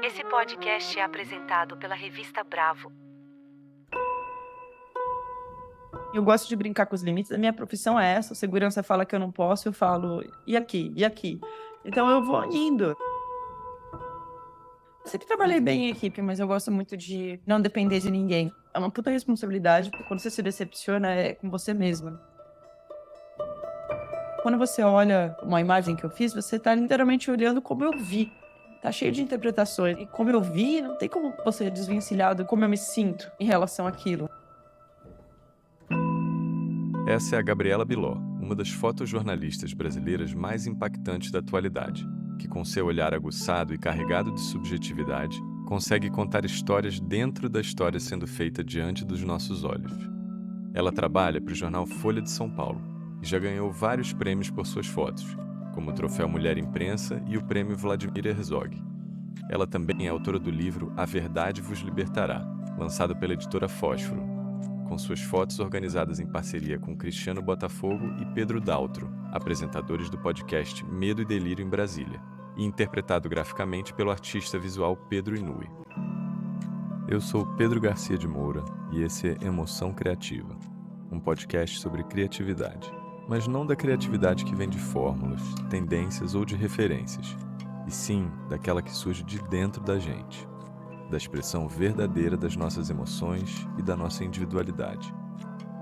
Esse podcast é apresentado pela revista Bravo. Eu gosto de brincar com os limites. A minha profissão é essa. O segurança fala que eu não posso, eu falo, e aqui? E aqui? Então eu vou indo. Eu sempre trabalhei bem em equipe, mas eu gosto muito de não depender de ninguém. É uma puta responsabilidade, porque quando você se decepciona, é com você mesma. Quando você olha uma imagem que eu fiz, você tá literalmente olhando como eu vi. Tá cheio de interpretações. E como eu vi, não tem como você desvencilhar de como eu me sinto em relação àquilo. Essa é a Gabriela Biló, uma das fotojornalistas brasileiras mais impactantes da atualidade, que com seu olhar aguçado e carregado de subjetividade, consegue contar histórias dentro da história sendo feita diante dos nossos olhos. Ela trabalha para o jornal Folha de São Paulo e já ganhou vários prêmios por suas fotos, como o Troféu Mulher Imprensa e o Prêmio Vladimir Herzog. Ela também é autora do livro A Verdade Vos Libertará, lançado pela editora Fósforo, com suas fotos organizadas em parceria com Cristiano Botafogo e Pedro Daltro, apresentadores do podcast Medo e Delírio em Brasília, e interpretado graficamente pelo artista visual Pedro Inui. Eu sou Pedro Garcia de Moura e esse é Emoção Criativa, um podcast sobre criatividade, mas não da criatividade que vem de fórmulas, tendências ou de referências, e sim daquela que surge de dentro da gente, da expressão verdadeira das nossas emoções e da nossa individualidade.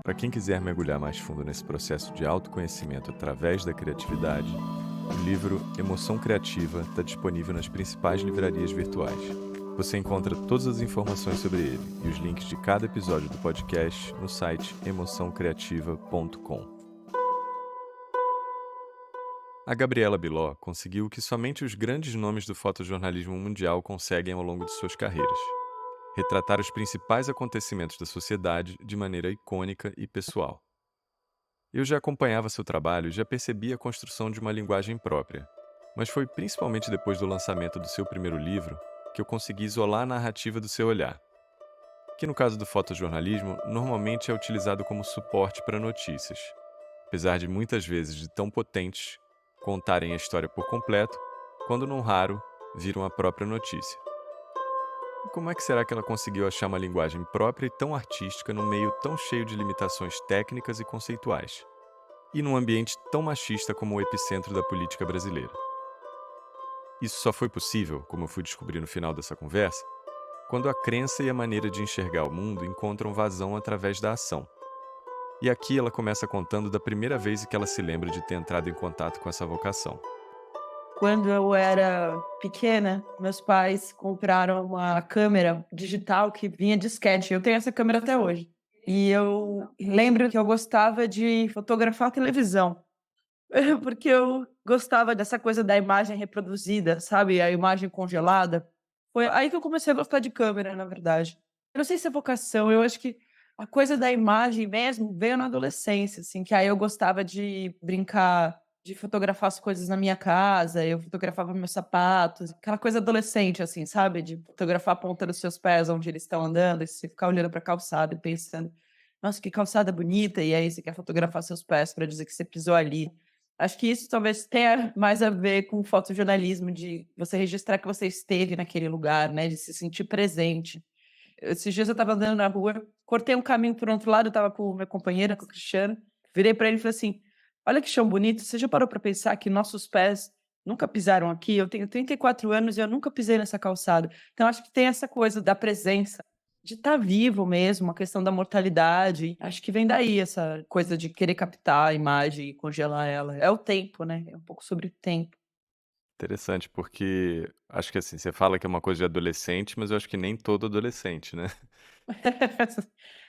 Para quem quiser mergulhar mais fundo nesse processo de autoconhecimento através da criatividade, o livro Emoção Criativa está disponível nas principais livrarias virtuais. Você encontra todas as informações sobre ele e os links de cada episódio do podcast no site emoçãocreativa.com. A Gabriela Biló conseguiu o que somente os grandes nomes do fotojornalismo mundial conseguem ao longo de suas carreiras: retratar os principais acontecimentos da sociedade de maneira icônica e pessoal. Eu já acompanhava seu trabalho e já percebia a construção de uma linguagem própria, mas foi principalmente depois do lançamento do seu primeiro livro que eu consegui isolar a narrativa do seu olhar, que no caso do fotojornalismo normalmente é utilizado como suporte para notícias, apesar de muitas vezes de tão potentes contarem a história por completo, quando não raro viram a própria notícia. E como é que será que ela conseguiu achar uma linguagem própria e tão artística num meio tão cheio de limitações técnicas e conceituais? E num ambiente tão machista como o epicentro da política brasileira? Isso só foi possível, como eu fui descobrir no final dessa conversa, quando a crença e a maneira de enxergar o mundo encontram vazão através da ação. E aqui ela começa contando da primeira vez que ela se lembra de ter entrado em contato com essa vocação. Quando eu era pequena, meus pais compraram uma câmera digital que vinha disquete. Eu tenho essa câmera até hoje. E eu lembro que eu gostava de fotografar a televisão, porque eu gostava dessa coisa da imagem reproduzida, sabe? A imagem congelada. Foi aí que eu comecei a gostar de câmera, na verdade. Eu não sei se é vocação, eu acho que a coisa da imagem mesmo veio na adolescência, assim, que aí eu gostava de brincar, de fotografar as coisas na minha casa, eu fotografava meus sapatos, aquela coisa adolescente, assim, sabe? De fotografar a ponta dos seus pés, onde eles estão andando, e você ficar olhando para a calçada e pensando, nossa, que calçada bonita, e aí você quer fotografar seus pés para dizer que você pisou ali. Acho que isso talvez tenha mais a ver com o fotojornalismo, de você registrar que você esteve naquele lugar, né, de se sentir presente. Esses dias eu estava andando na rua, cortei um caminho por outro lado, eu estava com o meu companheiro, com o Cristiano, virei para ele e falei assim: "Olha que chão bonito, você já parou para pensar que nossos pés nunca pisaram aqui? Eu tenho 34 anos e eu nunca pisei nessa calçada". Então acho que tem essa coisa da presença, de estar vivo mesmo, a questão da mortalidade, acho que vem daí essa coisa de querer captar a imagem e congelar ela. É o tempo, né, é um pouco sobre o tempo. Interessante, porque acho que assim, você fala que é uma coisa de adolescente, mas eu acho que nem todo adolescente, né?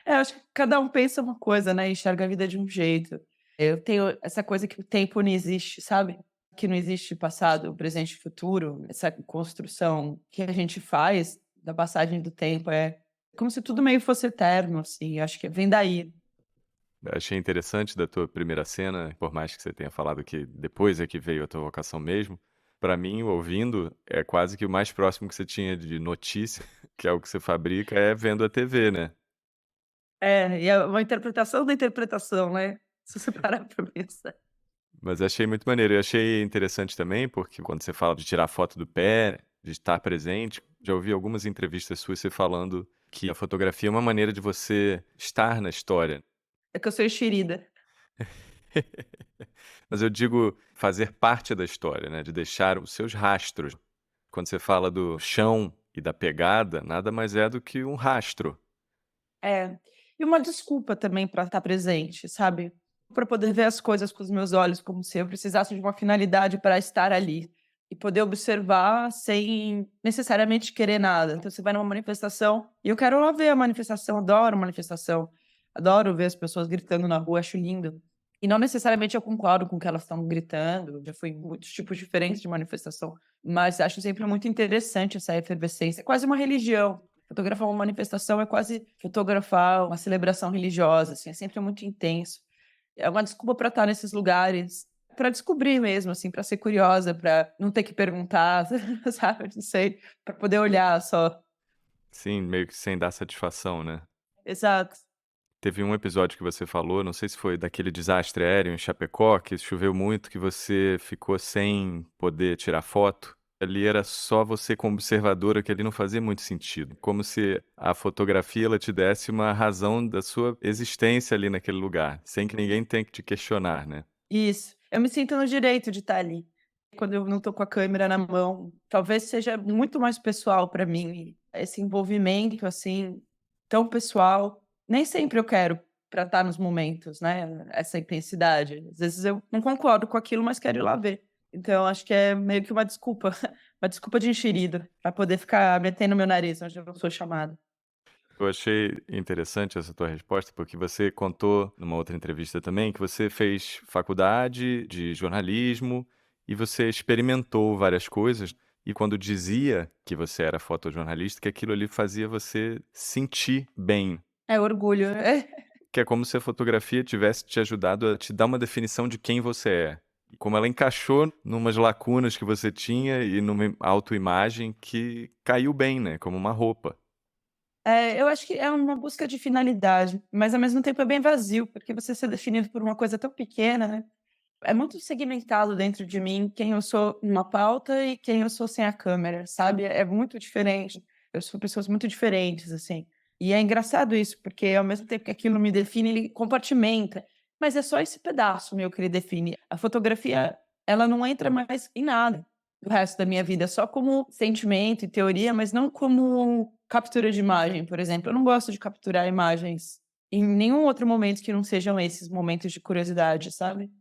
É, acho que cada um pensa uma coisa, né, enxerga a vida de um jeito. Eu tenho essa coisa que o tempo não existe, sabe? Que não existe passado, presente e futuro, essa construção que a gente faz da passagem do tempo, é como se tudo meio fosse eterno, assim, acho que vem daí. Eu achei interessante da tua primeira cena, por mais que você tenha falado que depois é que veio a tua vocação mesmo, pra mim, ouvindo, é quase que o mais próximo que você tinha de notícia, que é o que você fabrica, é vendo a TV, né? É, e é uma interpretação da interpretação, né, se você parar pra pensar. Mas achei muito maneiro. Eu achei interessante também, porque quando você fala de tirar foto do pé, de estar presente. Já ouvi algumas entrevistas suas você falando que a fotografia é uma maneira de você estar na história. É que eu sou enxerida. Mas eu digo fazer parte da história, né, de deixar os seus rastros. Quando você fala do chão e da pegada, nada mais é do que um rastro. É. E uma desculpa também para estar presente, sabe? Para poder ver as coisas com os meus olhos, como se eu precisasse de uma finalidade para estar ali. E poder observar sem necessariamente querer nada. Então você vai numa manifestação e eu quero lá ver a manifestação, adoro manifestação. Adoro ver as pessoas gritando na rua, acho lindo. E não necessariamente eu concordo com o que elas estão gritando, já fui em muitos tipos diferentes de manifestação, mas acho sempre muito interessante essa efervescência. É quase uma religião. Fotografar uma manifestação é quase fotografar uma celebração religiosa, assim, é sempre muito intenso. É uma desculpa para estar nesses lugares, para descobrir mesmo, assim, para ser curiosa, para não ter que perguntar, sabe? Não sei, para poder olhar só. Sim, meio que sem dar satisfação, né. Exato. Teve um episódio que você falou, não sei se foi daquele desastre aéreo em Chapecó, que choveu muito, que você ficou sem poder tirar foto. Ali era só você como observadora, que ali não fazia muito sentido. Como se a fotografia ela te desse uma razão da sua existência ali naquele lugar, sem que ninguém tenha que te questionar, né. Isso. Eu me sinto no direito de estar ali. Quando eu não estou com a câmera na mão, talvez seja muito mais pessoal para mim, esse envolvimento, assim, tão pessoal. Nem sempre eu quero para estar nos momentos, né, essa intensidade. Às vezes eu não concordo com aquilo, mas quero ir lá ver. Então acho que é meio que uma desculpa, uma desculpa de enxerido, para poder ficar metendo meu nariz onde eu não sou chamada. Eu achei interessante essa tua resposta, porque você contou numa outra entrevista também que você fez faculdade de jornalismo e você experimentou várias coisas. E quando dizia que você era fotojornalista, que aquilo ali fazia você sentir bem. É orgulho. Que é como se a fotografia tivesse te ajudado a te dar uma definição de quem você é. E como ela encaixou numas lacunas que você tinha e numa autoimagem que caiu bem, né? Como uma roupa. É, eu acho que é uma busca de finalidade, mas ao mesmo tempo é bem vazio, porque você ser definido por uma coisa tão pequena, né? É muito segmentado dentro de mim quem eu sou numa pauta e quem eu sou sem a câmera, sabe? É muito diferente. Eu sou pessoas muito diferentes, assim. E é engraçado isso, porque ao mesmo tempo que aquilo me define, ele compartimenta. Mas é só esse pedaço meu que ele define. A fotografia, ela não entra mais em nada do resto da minha vida, só como sentimento e teoria, mas não como captura de imagem, por exemplo. Eu não gosto de capturar imagens em nenhum outro momento que não sejam esses momentos de curiosidade, sabe?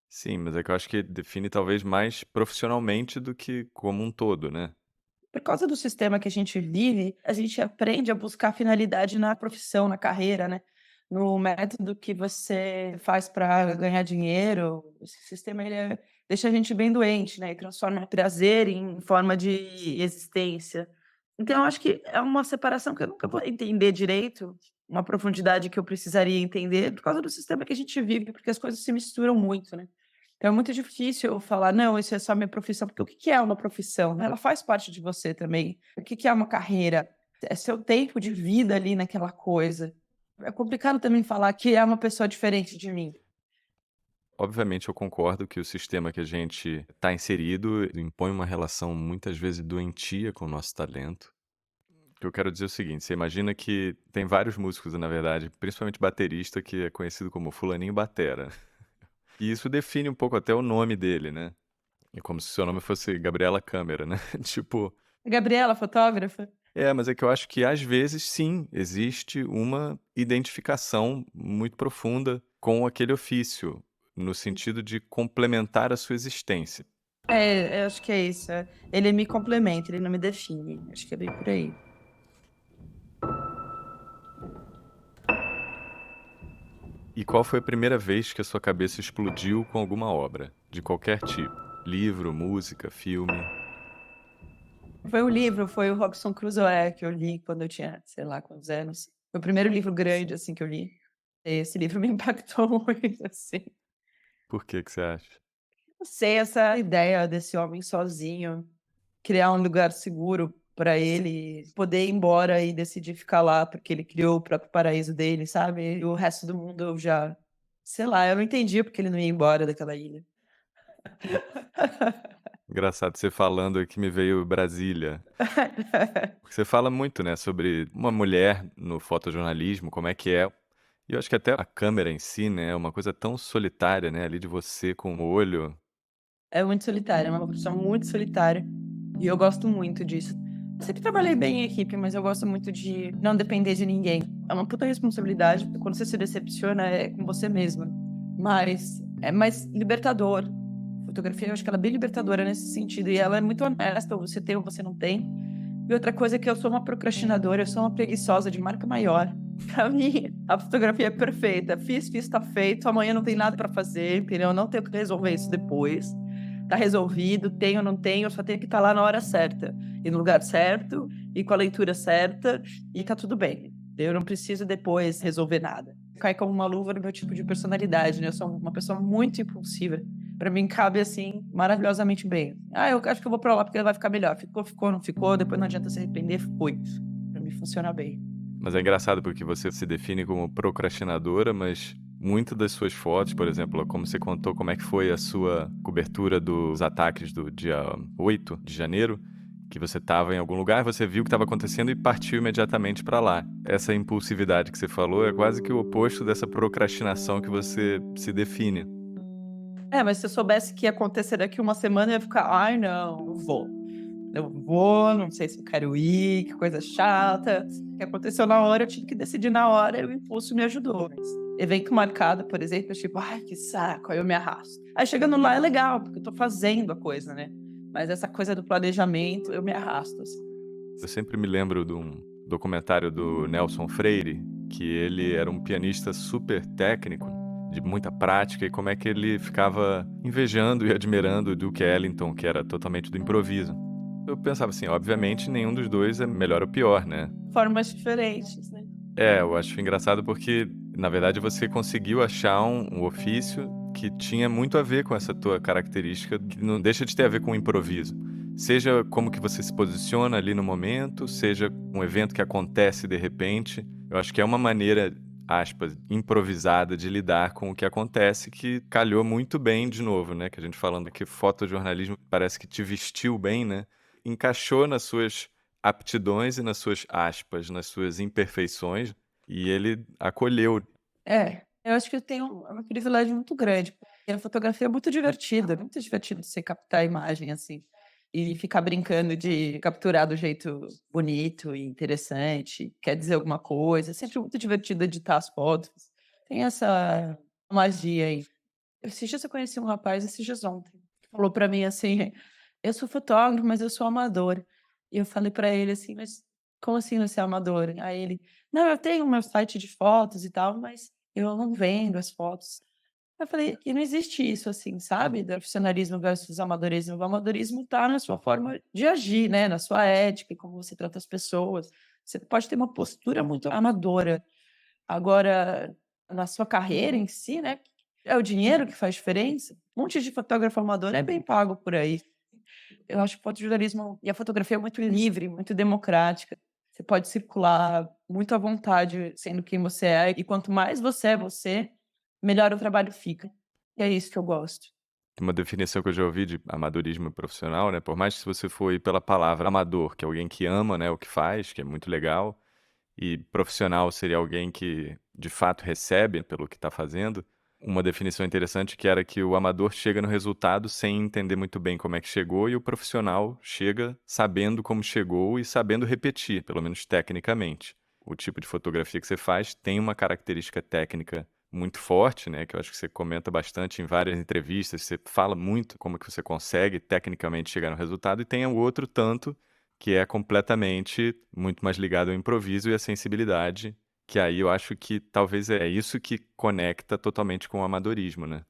Sim, mas é que eu acho que define talvez mais profissionalmente do que como um todo, né. Por causa do sistema que a gente vive, a gente aprende a buscar finalidade na profissão, na carreira, né? No método que você faz para ganhar dinheiro. Esse sistema deixa a gente bem doente, né? E transforma prazer em forma de existência. Então, eu acho que é uma separação que eu nunca vou entender direito, uma profundidade que eu precisaria entender, por causa do sistema que a gente vive, porque as coisas se misturam muito, né? Então é muito difícil eu falar: "Não, isso é só minha profissão", porque o que que é uma profissão, né? Ela faz parte de você também. O que que é uma carreira? É seu tempo de vida ali naquela coisa. É complicado também falar que é uma pessoa diferente de mim. Obviamente eu concordo que o sistema que a gente está inserido impõe uma relação muitas vezes doentia com o nosso talento. O que eu quero dizer é o seguinte, você imagina que tem vários músicos, na verdade, principalmente baterista, que é conhecido como fulaninho batera. E isso define um pouco até o nome dele, né. É como se o seu nome fosse Gabriela Câmera, né. Tipo, Gabriela, fotógrafa? mas é que eu acho que às vezes sim, existe uma identificação muito profunda com aquele ofício, no sentido de complementar a sua existência. É, eu acho que é isso. Ele me complementa, ele não me define. Acho que é bem por aí. E qual foi a primeira vez que a sua cabeça explodiu com alguma obra, de qualquer tipo? Livro, música, filme? Foi um livro, foi o Robinson Crusoe que eu li quando eu tinha, sei lá quantos anos. Foi o primeiro livro grande, assim, que eu li. Esse livro me impactou muito, assim. Por que você acha? Não sei, essa ideia desse homem sozinho, criar um lugar seguro para ele poder ir embora e decidir ficar lá, porque ele criou o próprio paraíso dele, sabe? E o resto do mundo eu já sei lá, eu não entendia porque ele não ia embora daquela ilha. Engraçado você falando que me veio Brasília. Porque você fala muito, né, sobre uma mulher no fotojornalismo, como é que é. E eu acho que até a câmera em si, né, é uma coisa tão solitária, né, ali de você com o olho. É muito solitária, é uma profissão muito solitária, e eu gosto muito disso. Sempre trabalhei bem em equipe, mas eu gosto muito de não depender de ninguém. É uma puta responsabilidade, porque quando você se decepciona é com você mesma, mas é mais libertador. Fotografia, eu acho que ela é bem libertadora nesse sentido, e ela é muito honesta, você tem ou você não tem. E outra coisa é que eu sou uma procrastinadora, eu sou uma preguiçosa de marca maior. Pra mim, a fotografia é perfeita. Fiz, tá feito. Amanhã não tem nada pra fazer, entendeu? Eu não tenho que resolver isso depois. Tá resolvido, tenho ou não tenho, eu só tenho que estar lá na hora certa. E no lugar certo, e com a leitura certa, e tá tudo bem. Eu não preciso depois resolver nada. Cai como uma luva no meu tipo de personalidade, né? Eu sou uma pessoa muito impulsiva. Pra mim cabe, assim, maravilhosamente bem. Ah, eu acho que eu vou pra lá porque vai ficar melhor. Ficou, não ficou, depois não adianta se arrepender, foi. Pra mim funciona bem. Mas é engraçado porque você se define como procrastinadora, mas muitas das suas fotos, por exemplo, como você contou como é que foi a sua cobertura dos ataques do dia 8 de janeiro, que você estava em algum lugar, você viu o que estava acontecendo e partiu imediatamente para lá. Essa impulsividade que você falou é quase que o oposto dessa procrastinação que você se define. É, mas se eu soubesse que ia acontecer daqui uma semana, eu ia ficar, ai, não, não vou. Eu vou, não sei se eu quero ir, que coisa chata. O que aconteceu na hora, eu tive que decidir na hora e o impulso me ajudou. Mas evento marcado, por exemplo, eu tipo, ai, que saco, aí eu me arrasto. Aí chegando lá é legal, porque eu tô fazendo a coisa, né? Mas essa coisa do planejamento, eu me arrasto, assim. Eu sempre me lembro de um documentário do Nelson Freire, que ele era um pianista super técnico, de muita prática, e como é que ele ficava invejando e admirando o Duke Ellington, que era totalmente do improviso. Eu pensava assim, obviamente nenhum dos dois é melhor ou pior, né? Formas diferentes, né? É, eu acho engraçado porque, na verdade, você conseguiu achar um ofício que tinha muito a ver com essa tua característica, que não deixa de ter a ver com o improviso. Seja como que você se posiciona ali no momento, seja um evento que acontece de repente. Eu acho que é uma maneira, aspas, improvisada de lidar com o que acontece, que calhou muito bem de novo, né? Que a gente falando que fotojornalismo parece que te vestiu bem, né? Encaixou nas suas aptidões e nas suas aspas, nas suas imperfeições, e ele acolheu. É, eu acho que eu tenho um privilégio muito grande, porque a fotografia é muito divertido você captar a imagem, assim, e ficar brincando de capturar do jeito bonito e interessante, quer dizer alguma coisa, é sempre muito divertido editar as fotos, tem essa magia aí. Esses dias eu conheci um rapaz, esses dias ontem, que falou pra mim assim: "Eu sou fotógrafo, mas eu sou amador". E eu falei pra ele assim: "Mas como assim você é amador?" Aí ele: "Não, eu tenho o meu site de fotos e tal, mas eu não vendo as fotos". Eu falei: "E não existe isso assim, sabe, do profissionalismo versus amadorismo. O amadorismo tá na sua forma de agir, né, na sua ética, como você trata as pessoas. Você pode ter uma postura muito amadora. Agora, na sua carreira em si, né, é o dinheiro que faz diferença. Um monte de fotógrafo amador é bem pago por aí. Eu acho que o fotojornalismo e a fotografia é muito livre, muito democrática. Você pode circular muito à vontade sendo quem você é, e quanto mais você é você, melhor o trabalho fica. E é isso que eu gosto. Uma definição que eu já ouvi de amadorismo profissional, né, por mais que se você for ir pela palavra amador, que é alguém que ama, né, o que faz, que é muito legal, e profissional seria alguém que de fato recebe pelo que está fazendo. Uma definição interessante que era que o amador chega no resultado sem entender muito bem como é que chegou e o profissional chega sabendo como chegou e sabendo repetir, pelo menos tecnicamente. O tipo de fotografia que você faz tem uma característica técnica muito forte, né, que eu acho que você comenta bastante em várias entrevistas, você fala muito como que você consegue tecnicamente chegar no resultado, e tem o outro tanto que é completamente muito mais ligado ao improviso e à sensibilidade, que aí eu acho que talvez é isso que conecta totalmente com o amadorismo, né.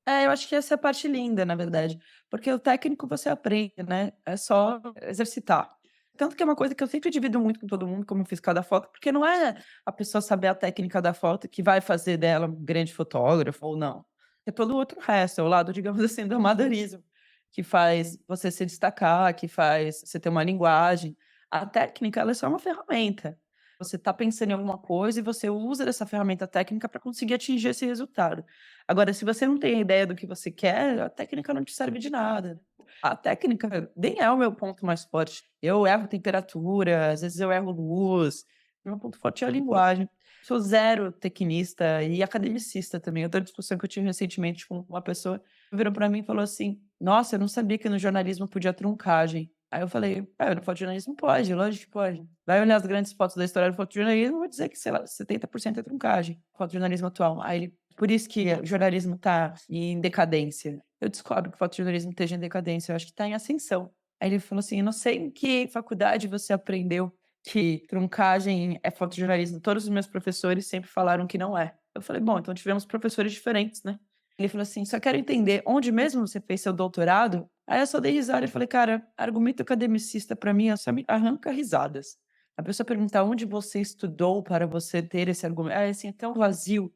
É, eu acho que essa é a parte linda, na verdade, porque o técnico você aprende, né, é só exercitar. Tanto que é uma coisa que eu sempre divido muito com todo mundo, como eu fiz cada foto, porque não é a pessoa saber a técnica da foto que vai fazer dela um grande fotógrafo ou não. É todo o outro resto, é o lado, digamos assim, do amadorismo, que faz você se destacar, que faz você ter uma linguagem. A técnica, ela é só uma ferramenta. Você está pensando em alguma coisa e você usa dessa ferramenta técnica para conseguir atingir esse resultado. Agora, se você não tem a ideia do que você quer, a técnica não te serve de nada. A técnica nem é o meu ponto mais forte. Eu erro temperatura, às vezes eu erro luz. Meu ponto forte é a linguagem. Sou zero tecnista e academicista também. Outra discussão que eu tive recentemente com uma pessoa virou para mim e falou assim: Nossa, eu não sabia que no jornalismo podia truncagem. Aí eu falei: No fotojornalismo pode, lógico que pode. Vai olhar as grandes fotos da história do fotojornalismo e vai dizer que, sei lá, 70% é truncagem. Fotojornalismo atual. Aí ele, por isso que o jornalismo está em decadência. Eu descobro que o fotojornalismo esteja em decadência, eu acho que está em ascensão. Aí ele falou assim: Eu não sei em que faculdade você aprendeu que truncagem é fotojornalismo. Todos os meus professores sempre falaram que não é. Eu falei: Bom, então tivemos professores diferentes, né? Ele falou assim: Só quero entender onde mesmo você fez seu doutorado. Aí eu só dei risada e falei: Cara, argumento academicista para mim só me arranca risadas. A pessoa perguntar onde você estudou para você ter esse argumento. É assim, é tão vazio.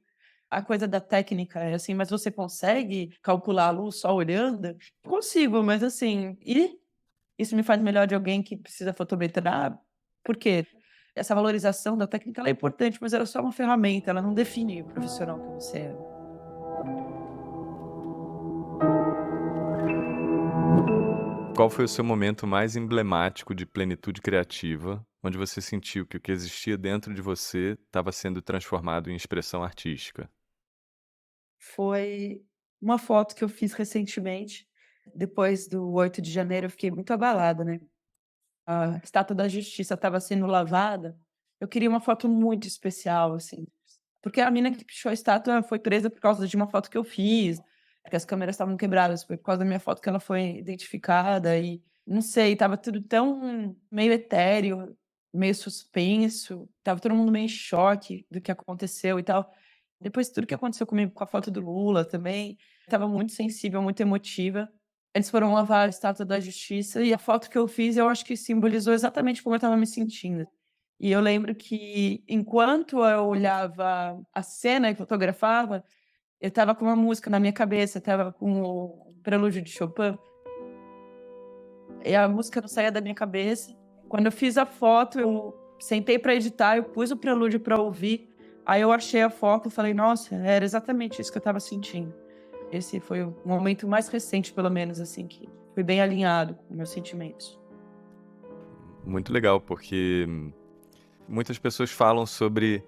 A coisa da técnica é assim, mas você consegue calcular a luz só olhando? Consigo, mas assim, e isso me faz melhor de alguém que precisa fotometrar? Por quê? Essa valorização da técnica ela é importante, mas ela é só uma ferramenta, ela não define o profissional que você é. Qual foi o seu momento mais emblemático de plenitude criativa, onde você sentiu que o que existia dentro de você estava sendo transformado em expressão artística? Foi uma foto que eu fiz recentemente, depois do 8 de janeiro, eu fiquei muito abalada, né. A Estátua da Justiça estava sendo lavada, eu queria uma foto muito especial, assim, porque a mina que pichou a estátua foi presa por causa de uma foto que eu fiz, porque as câmeras estavam quebradas, foi por causa da minha foto que ela foi identificada e, não sei, estava tudo tão meio etéreo, meio suspenso, estava todo mundo meio em choque do que aconteceu e tal. Depois de tudo que aconteceu comigo com a foto do Lula também, estava muito sensível, muito emotiva. Eles foram lavar a Estátua da Justiça e a foto que eu fiz, eu acho que simbolizou exatamente como eu estava me sentindo. E eu lembro que, enquanto eu olhava a cena e fotografava, eu estava com uma música na minha cabeça, estava com o Prelúdio de Chopin, e a música não saía da minha cabeça. Quando eu fiz a foto, eu sentei para editar, eu pus o Prelúdio para ouvir, aí eu achei a foto e falei: "Nossa, era exatamente isso que eu estava sentindo". Esse foi o momento mais recente, pelo menos, assim, que foi bem alinhado com meus sentimentos. Muito legal, porque muitas pessoas falam sobre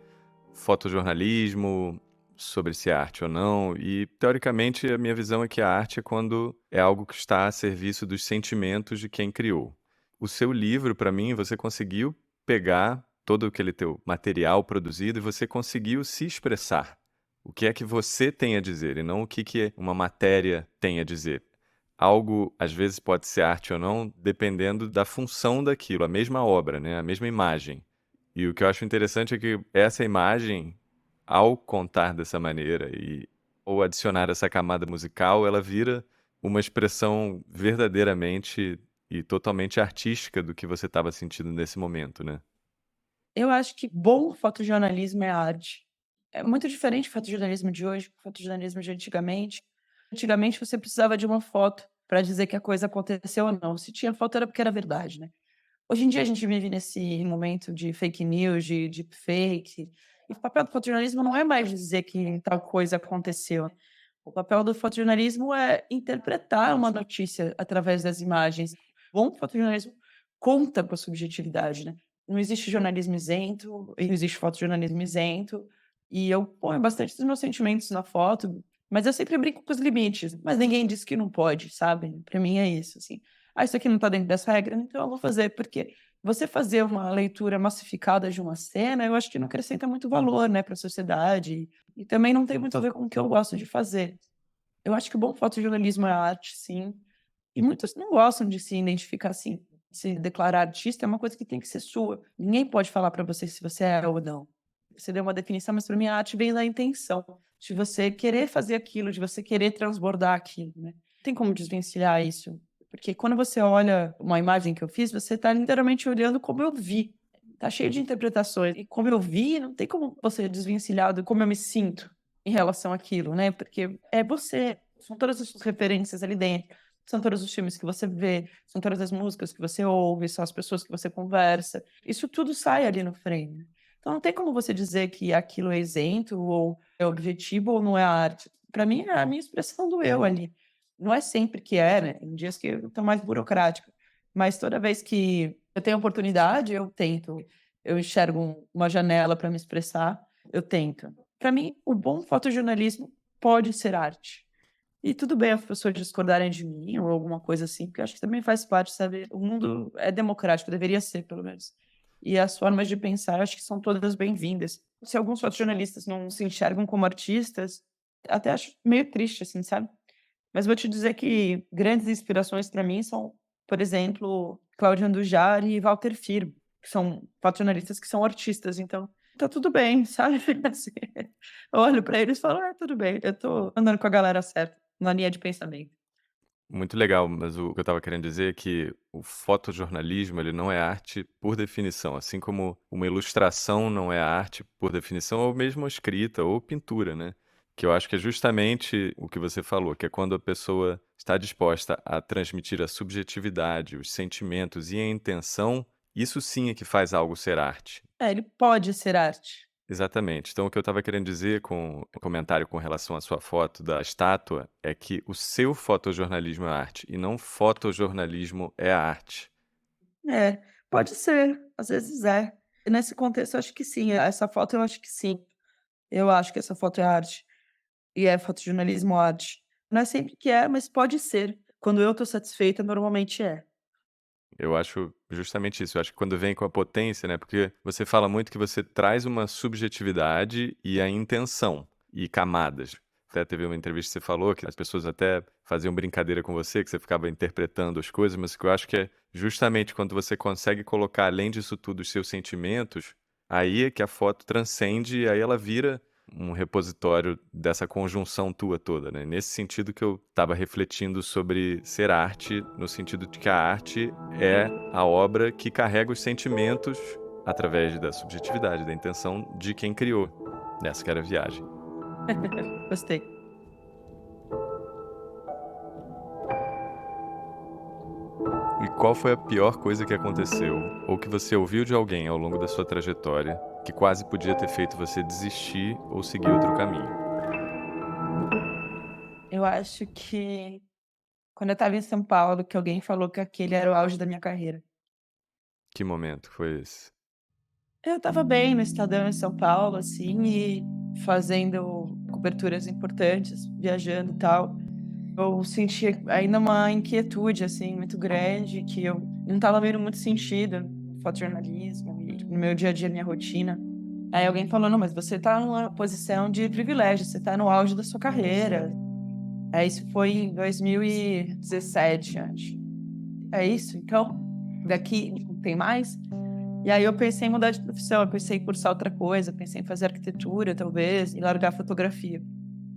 fotojornalismo, sobre se é arte ou não, e teoricamente a minha visão é que a arte é quando é algo que está a serviço dos sentimentos de quem criou. O seu livro, para mim, você conseguiu pegar todo aquele teu material produzido e você conseguiu se expressar. O que é que você tem a dizer e não o que que uma matéria tem a dizer. Algo, às vezes, pode ser arte ou não, dependendo da função daquilo, a mesma obra, né? A mesma imagem. E o que eu acho interessante é que essa imagem, ao contar dessa maneira ou adicionar essa camada musical, ela vira uma expressão verdadeiramente e totalmente artística do que você estava sentindo nesse momento, né? Eu acho que bom fotojornalismo é arte. É muito diferente o fotojornalismo de hoje com o fotojornalismo de antigamente. Antigamente você precisava de uma foto para dizer que a coisa aconteceu ou não. Se tinha foto era porque era verdade, né? Hoje em dia a gente vive nesse momento de fake news, de deepfake, e o papel do fotojornalismo não é mais dizer que tal coisa aconteceu. O papel do fotojornalismo é interpretar uma notícia através das imagens. Bom fotojornalismo conta com a subjetividade, né? Não existe jornalismo isento, e não existe fotojornalismo isento, e eu ponho bastante dos meus sentimentos na foto, mas eu sempre brinco com os limites, mas ninguém diz que não pode, sabe? Para mim é isso, assim. Isso aqui não está dentro dessa regra, então eu vou fazer, porque você fazer uma leitura massificada de uma cena, eu acho que não acrescenta muito valor, né, para a sociedade, e também não tem muito a ver com o que eu gosto de fazer. Eu acho que o bom fotojornalismo é arte, sim, e muitos não gostam de se identificar assim, se declarar artista é uma coisa que tem que ser sua. Ninguém pode falar para você se você é ou não. Você deu uma definição, mas para mim a arte vem da intenção, de você querer fazer aquilo, de você querer transbordar aquilo, né. Não tem como desvencilhar isso, porque quando você olha uma imagem que eu fiz, você está literalmente olhando como eu vi. Tá cheio de interpretações, e como eu vi, não tem como você desvencilhar do como eu me sinto em relação àquilo, né, porque é você, são todas as suas referências ali dentro, são todos os filmes que você vê, são todas as músicas que você ouve, são as pessoas que você conversa, isso tudo sai ali no frame. Então não tem como você dizer que aquilo é isento ou é objetivo ou não é arte. Para mim é a minha expressão do eu ali. Não é sempre que é, né? Tem dias que eu tô mais burocrática. Mas toda vez que eu tenho oportunidade, eu tento. Eu enxergo uma janela para me expressar, eu tento. Para mim, o bom fotojornalismo pode ser arte. E tudo bem as pessoas discordarem de mim ou alguma coisa assim, porque eu acho que também faz parte, sabe? O mundo é democrático, deveria ser, pelo menos. E as formas de pensar, eu acho que são todas bem-vindas. Se alguns fotojornalistas não se enxergam como artistas, até acho meio triste, assim, sabe? Mas vou te dizer que grandes inspirações para mim são, por exemplo, Cláudio Andujar e Walter Firmo, que são fotojornalistas que são artistas, então tá tudo bem, sabe? Assim, eu olho para eles e falo, tudo bem, eu tô andando com a galera certa, na linha de pensamento. Muito legal, mas o que eu estava querendo dizer é que o fotojornalismo, ele não é arte por definição, assim como uma ilustração não é arte por definição, ou mesmo a escrita ou pintura, né? Que eu acho que é justamente o que você falou, que é quando a pessoa está disposta a transmitir a subjetividade, os sentimentos e a intenção, isso sim é que faz algo ser arte. Ele pode ser arte. Exatamente. Então, o que eu estava querendo dizer com o comentário com relação à sua foto da estátua é que o seu fotojornalismo é arte e não fotojornalismo é arte. É, pode ser, às vezes é. E nesse contexto, eu acho que sim, essa foto eu acho que sim. Eu acho que essa foto é arte. E é fotojornalismo arte. Não é sempre que é, mas pode ser. Quando eu tô satisfeita, normalmente é. Eu acho justamente isso. Eu acho que quando vem com a potência, né? Porque você fala muito que você traz uma subjetividade e a intenção e camadas. Até teve uma entrevista que você falou que as pessoas até faziam brincadeira com você, que você ficava interpretando as coisas, mas que eu acho que é justamente quando você consegue colocar, além disso tudo, os seus sentimentos, aí é que a foto transcende e aí ela vira um repositório dessa conjunção tua toda, né? Nesse sentido que eu estava refletindo sobre ser arte, no sentido de que a arte é a obra que carrega os sentimentos através da subjetividade, da intenção de quem criou. Nessa que era a viagem. Gostei. E qual foi a pior coisa que aconteceu, ou que você ouviu de alguém ao longo da sua trajetória, que quase podia ter feito você desistir ou seguir outro caminho? Eu acho que quando eu estava em São Paulo, que alguém falou que aquele era o auge da minha carreira. Que momento foi esse? Eu estava bem no Estadão em São Paulo, assim, e fazendo coberturas importantes, viajando e tal. Eu senti ainda uma inquietude, assim, muito grande, que eu não estava vendo muito sentido no fotojornalismo e no meu dia a dia, minha rotina. Aí alguém falou, não, mas você tá numa posição de privilégio, você tá no auge da sua carreira. Isso foi em 2017, acho. É isso? Então, daqui não tem mais? E aí eu pensei em mudar de profissão, eu pensei em cursar outra coisa, pensei em fazer arquitetura, talvez, e largar a fotografia.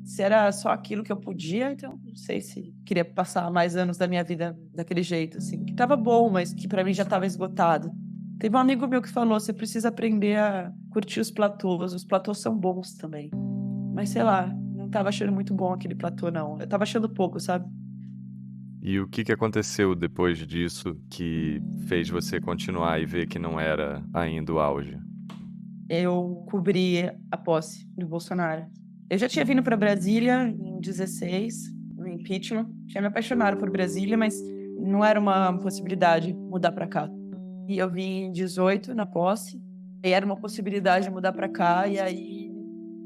Se era só aquilo que eu podia, então não sei se queria passar mais anos da minha vida daquele jeito, assim. Que tava bom, mas que pra mim já tava esgotado. Teve um amigo meu que falou, você precisa aprender a curtir os platôs são bons também. Mas sei lá, não tava achando muito bom aquele platô, não. Eu tava achando pouco, sabe? E o que aconteceu depois disso que fez você continuar e ver que não era ainda o auge? Eu cobri a posse do Bolsonaro. Eu já tinha vindo para Brasília em 16, no impeachment. Tinha me apaixonado por Brasília, mas não era uma possibilidade mudar para cá. E eu vim em 18 na posse, e era uma possibilidade mudar para cá, e aí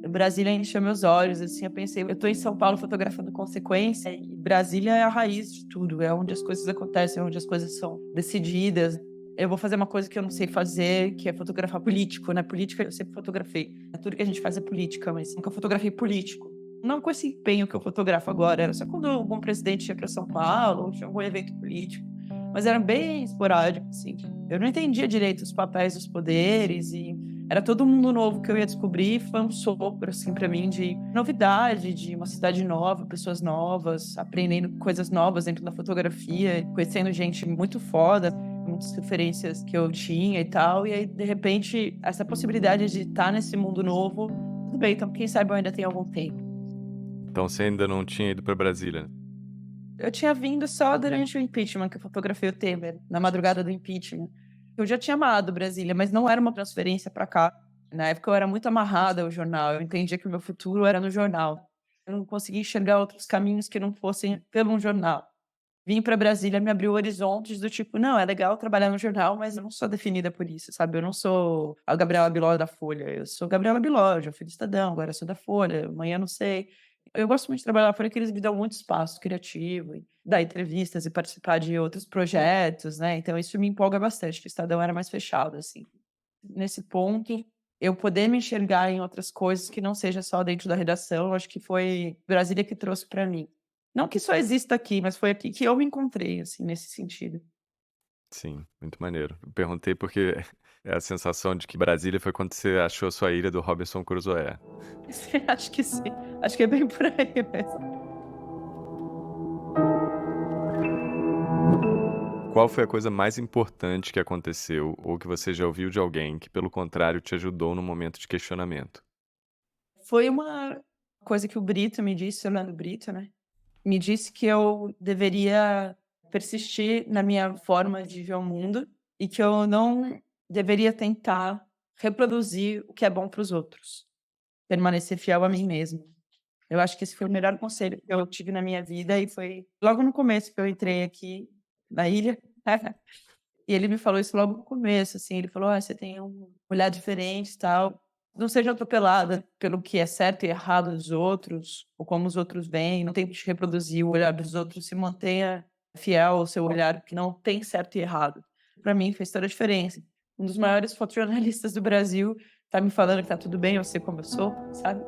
Brasília encheu meus olhos, assim, eu pensei, eu tô em São Paulo fotografando consequência, e Brasília é a raiz de tudo, é onde as coisas acontecem, é onde as coisas são decididas. Eu vou fazer uma coisa que eu não sei fazer, que é fotografar político, né? Política eu sempre fotografei. Tudo que a gente faz é política, mas nunca fotografei político. Não com esse empenho que eu fotografo agora, era só quando um bom presidente ia para São Paulo, ou tinha algum evento político. Mas era bem esporádico, assim. Eu não entendia direito os papéis dos poderes e era todo mundo novo que eu ia descobrir. Foi um sopro, assim, para mim, de novidade, de uma cidade nova, pessoas novas, aprendendo coisas novas dentro da fotografia, conhecendo gente muito foda, muitas referências que eu tinha e tal. E aí, de repente, essa possibilidade de estar nesse mundo novo, tudo bem, então quem sabe eu ainda tenho algum tempo. Então você ainda não tinha ido para Brasília? Eu tinha vindo só durante o impeachment, que eu fotografei o Temer, na madrugada do impeachment. Eu já tinha amado Brasília, mas não era uma transferência para cá. Na época eu era muito amarrada ao jornal, eu entendia que o meu futuro era no jornal. Eu não conseguia enxergar outros caminhos que não fossem pelo jornal. Vim para Brasília me abriu horizontes do tipo: "Não, é legal trabalhar no jornal, mas eu não sou definida por isso, sabe, eu não sou a Gabriela Biló da Folha, eu sou Gabriela Biló, eu já fui do Estadão, agora eu sou da Folha, amanhã não sei". Eu gosto muito de trabalhar na Folha, que eles me dão muito espaço criativo e dar entrevistas e participar de outros projetos, né, então isso me empolga bastante, que o Estadão era mais fechado, assim. Nesse ponto, eu poder me enxergar em outras coisas que não seja só dentro da redação, acho que foi Brasília que trouxe para mim. Não que só exista aqui, mas foi aqui que eu me encontrei, assim, nesse sentido. Sim, muito maneiro. Eu perguntei porque é a sensação de que Brasília foi quando você achou a sua ilha do Robinson Crusoe. Acho que sim, acho que é bem por aí mesmo. Qual foi a coisa mais importante que aconteceu ou que você já ouviu de alguém que, pelo contrário, te ajudou no momento de questionamento? Foi uma coisa que o Brito me disse, Orlando Brito, né, me disse que eu deveria persistir na minha forma de ver o mundo e que eu não deveria tentar reproduzir o que é bom para os outros, permanecer fiel a mim mesma. Eu acho que esse foi o melhor conselho que eu tive na minha vida e foi logo no começo que eu entrei aqui na ilha. E ele me falou isso logo no começo, assim, ele falou: você tem um olhar diferente e tal, não seja atropelada pelo que é certo e errado dos outros, ou como os outros veem, não tente reproduzir o olhar dos outros, se mantenha fiel ao seu olhar, que não tem certo e errado". Para mim fez toda a diferença. Um dos maiores fotojornalistas do Brasil tá me falando que tá tudo bem eu ser como eu sou, sabe.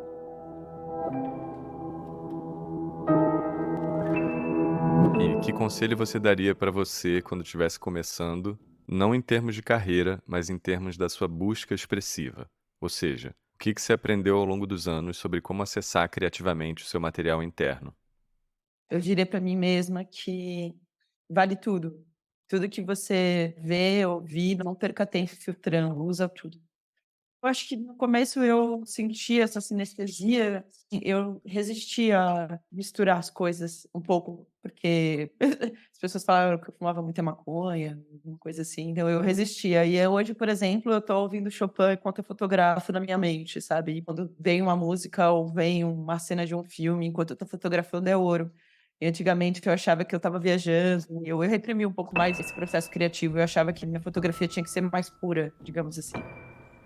E que conselho você daria para você quando estivesse começando, não em termos de carreira, mas em termos da sua busca expressiva? Ou seja, o que você aprendeu ao longo dos anos sobre como acessar criativamente o seu material interno? Eu diria para mim mesma que vale tudo. Tudo que você vê, ouvir, não perca tempo filtrando, usa tudo. Eu acho que no começo eu sentia essa sinestesia, eu resistia a misturar as coisas um pouco, porque as pessoas falaram que eu fumava muita maconha, uma coisa assim, então eu resistia. E hoje, por exemplo, eu tô ouvindo Chopin enquanto eu fotografo na minha mente, sabe? E quando vem uma música ou vem uma cena de um filme, enquanto eu tô fotografando, é ouro. E antigamente eu achava que eu estava viajando, eu reprimi um pouco mais esse processo criativo, eu achava que minha fotografia tinha que ser mais pura, digamos assim.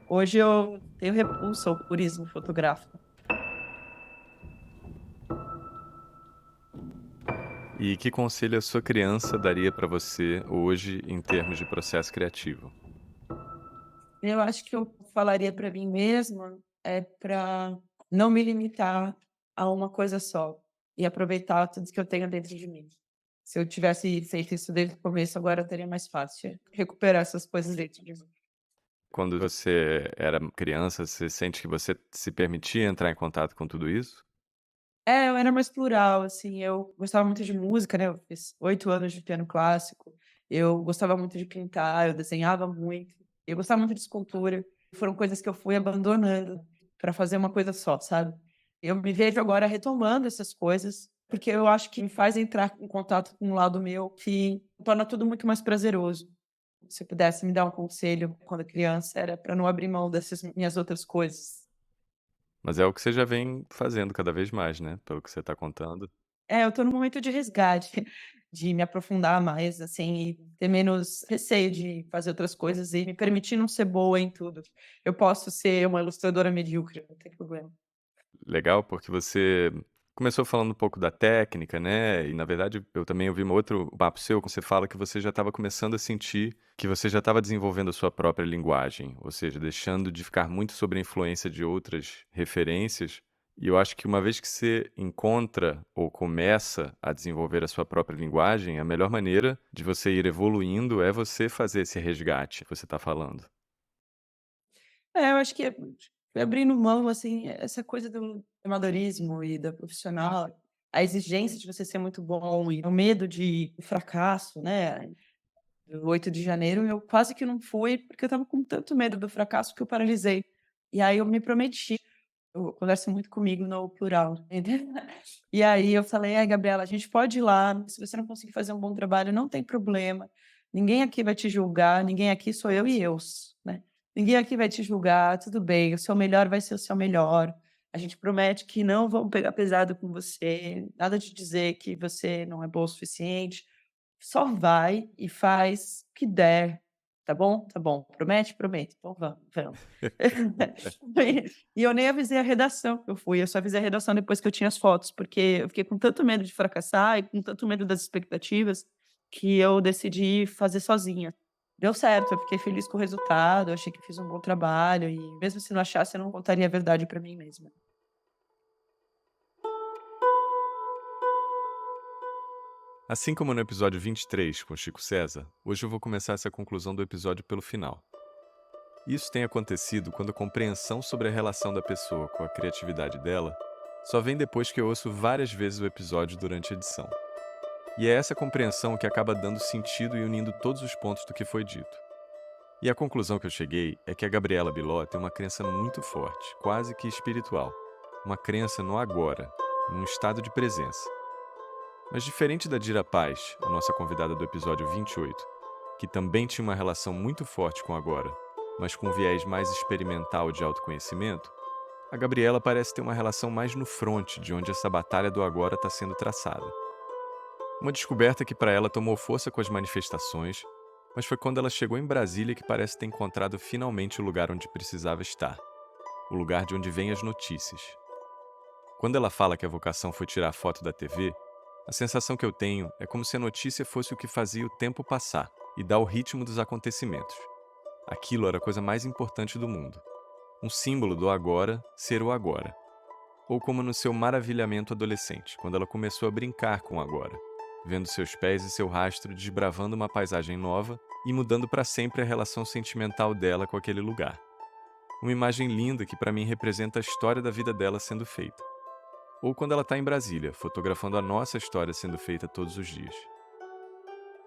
Hoje eu tenho repulsa ao purismo fotográfico. E que conselho a sua criança daria para você hoje em termos de processo criativo? Eu acho que eu falaria para mim mesma, é para não me limitar a uma coisa só, e aproveitar tudo que eu tenho dentro de mim. Se eu tivesse feito isso desde o começo, agora teria mais fácil recuperar essas coisas dentro de mim. Quando você era criança, você sente que você se permitia entrar em contato com tudo isso? É, eu era mais plural, assim, eu gostava muito de música, né, eu fiz 8 anos de piano clássico, eu gostava muito de pintar, eu desenhava muito, eu gostava muito de escultura, foram coisas que eu fui abandonando para fazer uma coisa só, sabe. Eu me vejo agora retomando essas coisas, porque eu acho que me faz entrar em contato com um lado meu que torna tudo muito mais prazeroso. Se eu pudesse me dar um conselho quando criança, era para não abrir mão dessas minhas outras coisas. Mas é o que você já vem fazendo cada vez mais, né, pelo que você está contando. É, eu tô num momento de resgate, de me aprofundar mais, assim, e ter menos receio de fazer outras coisas e me permitir não ser boa em tudo. Eu posso ser uma ilustradora medíocre, não tem problema. Legal, porque você começou falando um pouco da técnica, né, e na verdade eu também ouvi um outro papo seu, que você fala que você já estava começando a sentir que você já estava desenvolvendo a sua própria linguagem, ou seja, deixando de ficar muito sob a influência de outras referências. E eu acho que uma vez que você encontra ou começa a desenvolver a sua própria linguagem, a melhor maneira de você ir evoluindo é você fazer esse resgate que você está falando. É, eu acho que foi abrindo mão, assim, essa coisa do amadorismo e da profissional, a exigência de você ser muito bom e o medo de fracasso, né, do 8 de janeiro, eu quase que não fui, porque eu estava com tanto medo do fracasso que eu paralisei. E aí eu me prometi. Eu converso muito comigo no plural, entendeu. E aí eu falei: "Ai, Gabriela, a gente pode ir lá, se você não conseguir fazer um bom trabalho, não tem problema, ninguém aqui vai te julgar, ninguém aqui sou eu e eu, né. Ninguém aqui vai te julgar, tudo bem, o seu melhor vai ser o seu melhor, A gente promete que não vão pegar pesado com você, nada de dizer que você não é boa o suficiente. Só vai e faz o que der, tá bom? Tá bom. Promete? Prometo. Então vamos, vamos. E eu nem avisei a redação que eu fui, eu só avisei a redação depois que eu tinha as fotos, porque eu fiquei com tanto medo de fracassar e com tanto medo das expectativas, que eu decidi fazer sozinha. Deu certo, eu fiquei feliz com o resultado, eu achei que fiz um bom trabalho e mesmo se não achasse, eu não contaria a verdade pra mim mesma. Assim como no episódio 23 com Chico César, hoje eu vou começar essa conclusão do episódio pelo final. Isso tem acontecido quando a compreensão sobre a relação da pessoa com a criatividade dela só vem depois que eu ouço várias vezes o episódio durante a edição. E é essa compreensão que acaba dando sentido e unindo todos os pontos do que foi dito. E a conclusão que eu cheguei é que a Gabriela Biló tem uma crença muito forte, quase que espiritual. Uma crença no agora, num estado de presença. Mas diferente da Dira Paz, a nossa convidada do episódio 28, que também tinha uma relação muito forte com o agora, mas com um viés mais experimental de autoconhecimento, a Gabriela parece ter uma relação mais no fronte de onde essa batalha do agora está sendo traçada. Uma descoberta que para ela tomou força com as manifestações, mas foi quando ela chegou em Brasília que parece ter encontrado finalmente o lugar onde precisava estar. O lugar de onde vêm as notícias. Quando ela fala que a vocação foi tirar foto da TV, a sensação que eu tenho é como se a notícia fosse o que fazia o tempo passar e dar o ritmo dos acontecimentos. Aquilo era a coisa mais importante do mundo. Um símbolo do agora ser o agora. Ou como no seu maravilhamento adolescente, quando ela começou a brincar com o agora, vendo seus pés e seu rastro desbravando uma paisagem nova e mudando para sempre a relação sentimental dela com aquele lugar. Uma imagem linda que para mim representa a história da vida dela sendo feita. Ou quando ela está em Brasília, fotografando a nossa história sendo feita todos os dias.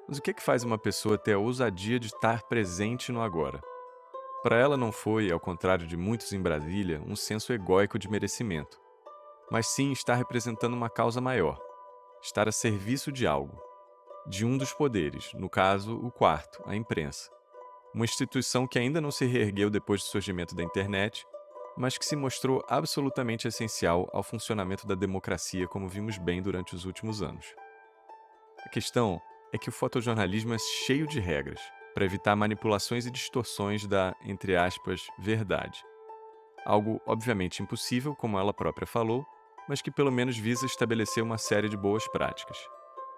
Mas o que é que faz uma pessoa ter a ousadia de estar presente no agora? Para ela não foi, ao contrário de muitos em Brasília, um senso egóico de merecimento, mas sim estar representando uma causa maior, estar a serviço de algo, de um dos poderes, no caso, o quarto, a imprensa. Uma instituição que ainda não se reergueu depois do surgimento da internet, mas que se mostrou absolutamente essencial ao funcionamento da democracia, como vimos bem durante os últimos anos. A questão é que o fotojornalismo é cheio de regras, para evitar manipulações e distorções da, entre aspas, verdade. Algo obviamente impossível, como ela própria falou, mas que pelo menos visa estabelecer uma série de boas práticas.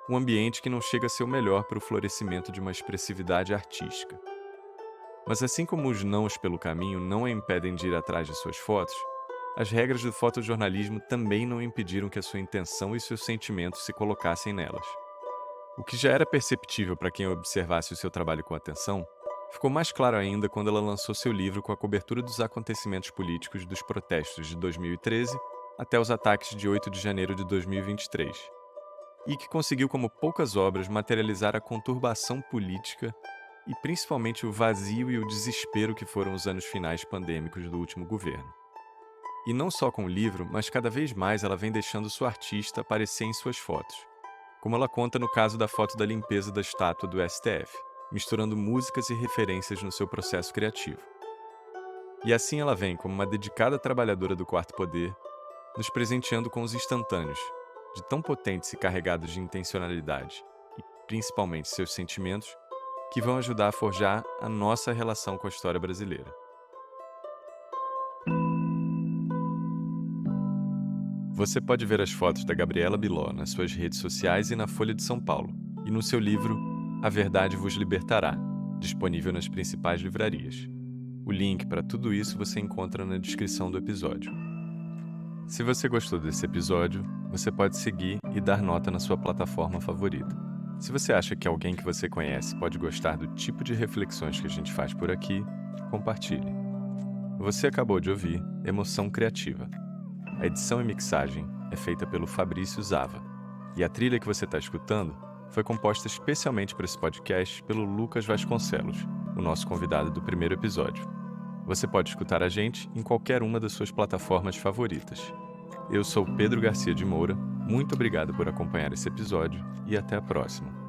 Um ambiente que não chega a ser o melhor para o florescimento de uma expressividade artística. Mas assim como os nãos pelo caminho não a impedem de ir atrás de suas fotos, as regras do fotojornalismo também não impediram que a sua intenção e seus sentimentos se colocassem nelas. O que já era perceptível para quem observasse o seu trabalho com atenção, ficou mais claro ainda quando ela lançou seu livro com a cobertura dos acontecimentos políticos dos protestos de 2013 até os ataques de 8 de janeiro de 2023, e que conseguiu, como poucas obras, materializar a conturbação política e principalmente o vazio e o desespero que foram os anos finais pandêmicos do último governo. E não só com o livro, mas cada vez mais ela vem deixando sua artista aparecer em suas fotos, como ela conta no caso da foto da limpeza da estátua do STF, misturando músicas e referências no seu processo criativo. E assim ela vem, como uma dedicada trabalhadora do quarto poder, nos presenteando com os instantâneos, de tão potentes e carregados de intencionalidade, e principalmente seus sentimentos, que vão ajudar a forjar a nossa relação com a história brasileira. Você pode ver as fotos da Gabriela Biló nas suas redes sociais e na Folha de São Paulo, e no seu livro A Verdade Vos Libertará, disponível nas principais livrarias. O link para tudo isso você encontra na descrição do episódio. Se você gostou desse episódio, você pode seguir e dar nota na sua plataforma favorita. Se você acha que alguém que você conhece pode gostar do tipo de reflexões que a gente faz por aqui, compartilhe. Você acabou de ouvir Emoção Criativa. A edição e mixagem é feita pelo Fabrício Zava. E a trilha que você está escutando foi composta especialmente para esse podcast pelo Lucas Vasconcelos, o nosso convidado do primeiro episódio. Você pode escutar a gente em qualquer uma das suas plataformas favoritas. Eu sou Pedro Garcia de Moura, muito obrigado por acompanhar esse episódio e até a próxima.